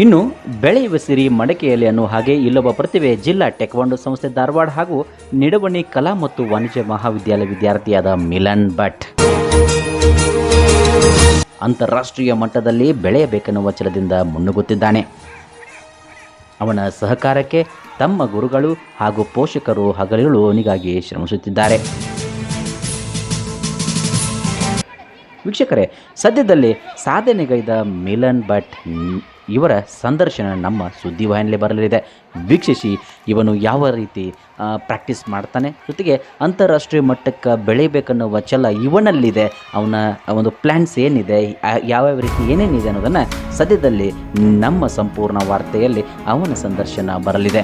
ಇನ್ನು ಬೆಳೆಯುವ ಸಿರಿ ಮಡಕೆಯಲ್ಲಿ ಅನ್ನೋ ಹಾಗೆ ಇಲ್ಲೊಬ್ಬ ಪ್ರತಿಭೆ ಜಿಲ್ಲಾ ಟೆಕ್ವಾಂಡೋ ಸಂಸ್ಥೆ ಧಾರವಾಡ ಹಾಗೂ ನಿಡವಣಿ ಕಲಾ ಮತ್ತು ವಾಣಿಜ್ಯ ಮಹಾವಿದ್ಯಾಲಯ ವಿದ್ಯಾರ್ಥಿಯಾದ ಮಿಲನ್ ಭಟ್ ಅಂತಾರಾಷ್ಟ್ರೀಯ ಮಟ್ಟದಲ್ಲಿ ಬೆಳೆಯಬೇಕೆನ್ನುವ ಛಲದಿಂದ ಮುನ್ನುಗ್ಗುತ್ತಿದ್ದಾನೆ. ಅವನ ಸಹಕಾರಕ್ಕೆ ತಮ್ಮ ಗುರುಗಳು ಹಾಗೂ ಪೋಷಕರು ಹಗಲಿರುಳು ಅವನಿಗಾಗಿ ಶ್ರಮಿಸುತ್ತಿದ್ದಾರೆ. ವೀಕ್ಷಕರೇ, ಸದ್ಯದಲ್ಲೇ ಸಾಧನೆಗೈದ ಮಿಲನ್ ಭಟ್ ಇವರ ಸಂದರ್ಶನ ನಮ್ಮ ಸುದ್ದಿವಾಹಿನಿಯಲ್ಲಿ ಬರಲಿದೆ. ವೀಕ್ಷಿಸಿ ಇವನು ಯಾವ ರೀತಿ ಪ್ರಾಕ್ಟೀಸ್ ಮಾಡ್ತಾನೆ, ಜೊತೆಗೆ ಅಂತಾರಾಷ್ಟ್ರೀಯ ಮಟ್ಟಕ್ಕೆ ಬೆಳಿಬೇಕನ್ನುವ ಛಲ ಇವನಲ್ಲಿದೆ, ಅವನ ಒಂದು ಪ್ಲ್ಯಾನ್ಸ್ ಏನಿದೆ, ಯಾವ್ಯಾವ ರೀತಿ ಏನೇನಿದೆ ಅನ್ನೋದನ್ನು ಸದ್ಯದಲ್ಲಿ ನಮ್ಮ ಸಂಪೂರ್ಣ ವಾರ್ತೆಯಲ್ಲಿ ಅವನ ಸಂದರ್ಶನ ಬರಲಿದೆ.